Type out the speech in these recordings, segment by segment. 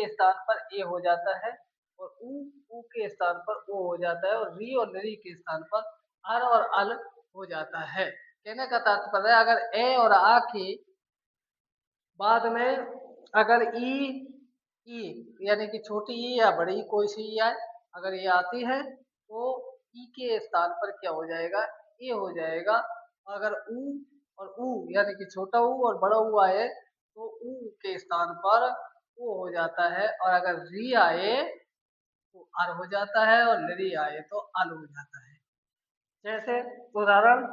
के स्थान पर ए हो जाता है और ऊ के स्थान पर ओ हो जाता है और री और री के स्थान पर अर और अल हो जाता है। कहने का तात्पर्य है अगर ए और आ के बाद में अगर ई यानी कि छोटी ई या बड़ी कोई सी ई आए, अगर ये आती है तो ई के स्थान पर क्या हो जाएगा, ए हो जाएगा। और अगर ऊ और ऊ यानी कि छोटा ऊ और बड़ा ऊ आए तो ऊ के स्थान पर ओ हो जाता है और अगर री आए तो अर हो जाता है और री आए तो अल हो जाता है। जैसे उदाहरण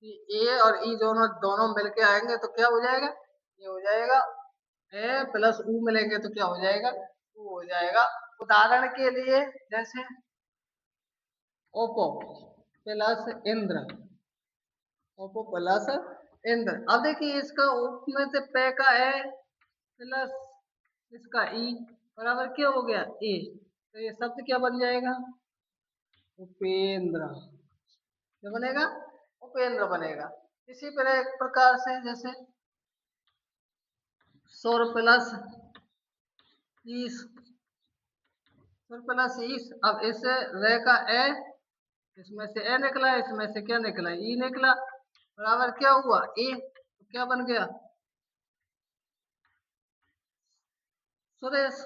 कि ए और ई दोनों दोनों मिलके आएंगे तो क्या हो जाएगा, ये हो जाएगा ए प्लस ऊ मिलेंगे तो क्या हो जाएगा, ऊ हो जाएगा। उदाहरण के लिए जैसे Oppo plus Indra, Oppo plus Indra. अब देखिए इसका ओप में से पे का ए प्लस इसका ई बराबर क्या हो गया ए, तो ये शब्द क्या बन जाएगा, उपेंद्र। क्या बनेगा, उपेंद्र बनेगा। इसी प्रकार से जैसे सौर प्लस ईस, सौर प्लस ईस। अब इससे रे का ए, इसमें से ए निकला, इसमें से क्या निकला, ई निकला, बराबर क्या हुआ ए, तो क्या बन गया सुरेश।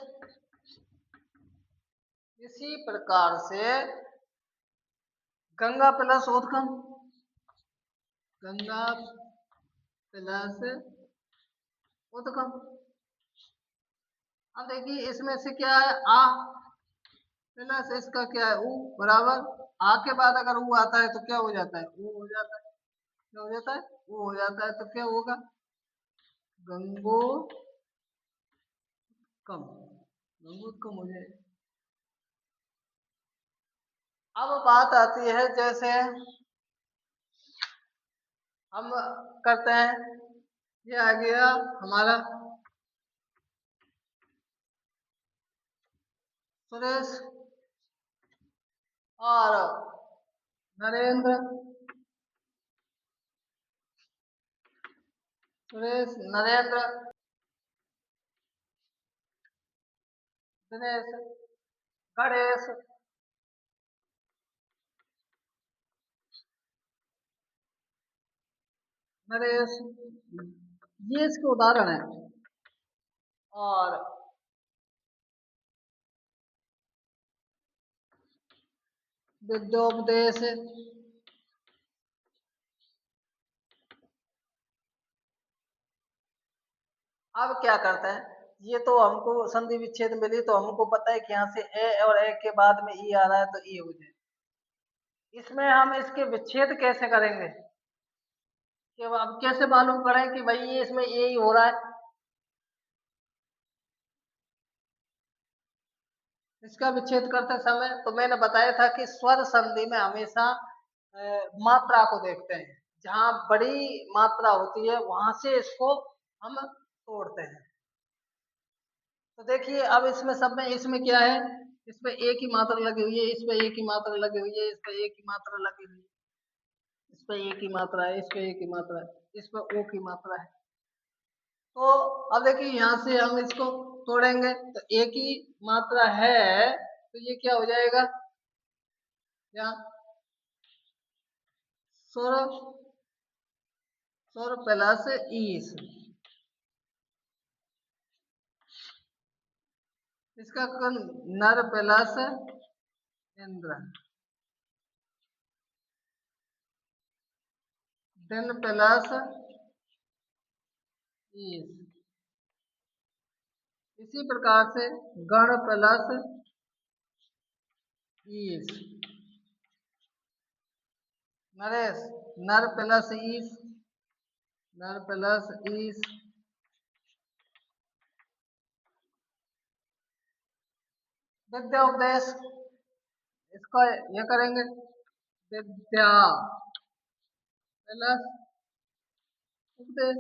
इसी प्रकार से गंगा प्लस उद्गम, गंगा प्लस उद्गम। अब देखिए इसमें से क्या है आ प्लस इसका क्या है ऊ बराबर, आ के बाद अगर ऊ आता है तो क्या हो जाता है, ऊ हो जाता है। क्या हो जाता है, ऊ हो जाता है तो क्या होगा गंगोत्कम, गंगोत्कम हो जाएगा। अब बात आती है जैसे हम करते हैं, ये आ गया हमारा सुरेश और नरेंद्र, सुरेश नरेंद्र दिनेश गणेश, नरेश, ये इसके उदाहरण है। और विद्योपदेश, अब क्या करते हैं, ये तो हमको संधि विच्छेद मिली तो हमको पता है कि यहाँ से ए और ए के बाद में ई आ रहा है तो ई हो जाए। इसमें हम इसके विच्छेद कैसे करेंगे, कि अब कैसे मालूम करें कि भाई ये इसमें ए ही हो रहा है। इसका विच्छेद करते समय तो मैंने बताया था कि स्वर संधि में हमेशा मात्रा को देखते हैं, जहां बड़ी मात्रा होती है वहां से इसको हम तोड़ते हैं। तो देखिए अब इसमें सब में इसमें क्या है, इसमें एक ही मात्रा लगी हुई है, इसमें एक ही मात्रा लगी हुई है, इसमें एक ही मात्रा लगी हुई है, इसमें एक ही मात्रा है, इसमें एक ही मात्रा है, इसमें ओ की मात्रा है। तो अब देखिए यहाँ से हम इसको तोड़ेंगे तो एक ही मात्रा है तो ये क्या हो जाएगा, यहाँ सोलह, सोलह प्लस ईस, इसका कौन नर प्लस इंद्र, दिन प्लस ईस। इसी प्रकार से गण प्लस ईस, नरेश नर प्लस ईस, नर प्लस ईस, विद्या उपदेश, इसको ये करेंगे विद्या प्लस उपदेश।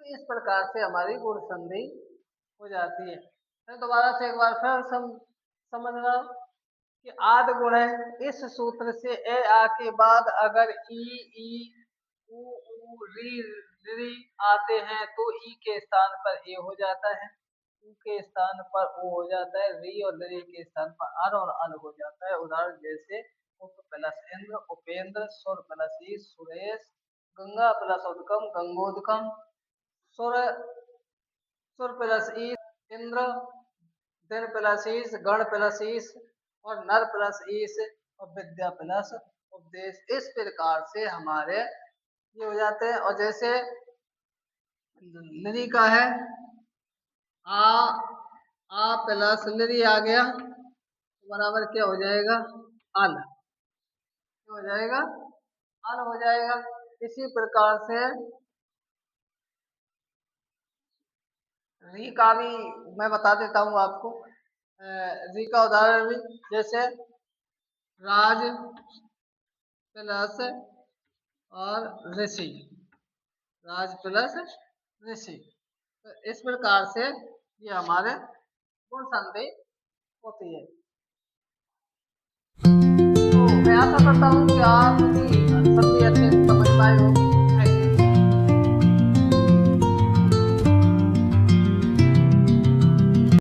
तो इस प्रकार से हमारी गुण संधि हो जाती है। मैं दोबारा से एक बार फिर समझ रहा हूं कि आद गुण है, इस सूत्र से ए आ के बाद अगर ई ई ऊ री री आते हैं तो ई के स्थान पर ए हो जाता है, ऊ के स्थान पर ओ हो जाता है, री और री के स्थान पर आर और अल हो जाता है। उदाहरण जैसे उप प्लस इंद्र उपेंद्र, सुर प्लस ई सुरेश, गंगा प्लस उदकम गंगोदकम, सुर सुर प्लस ई इंद्र, दिन प्लस ईश, गण प्लस ईश और नर प्लस ईश और विद्या प्लस उपदेश। इस प्रकार से हमारे ये हो जाते हैं। और जैसे लिरी का है आ प्लस लिरी आ गया तो बराबर क्या हो जाएगा अल, क्या हो जाएगा अल हो जाएगा। इसी प्रकार से री का भी मैं बता देता हूँ आपको। री का उदाहरण भी जैसे राज प्लस और ऋषि, राज प्लस ऋषि। तो इस प्रकार से ये हमारे गुण संधि होती है। तो मैं आशा करता हूँ कि आप संधि अच्छे से समझ पाए होंगे।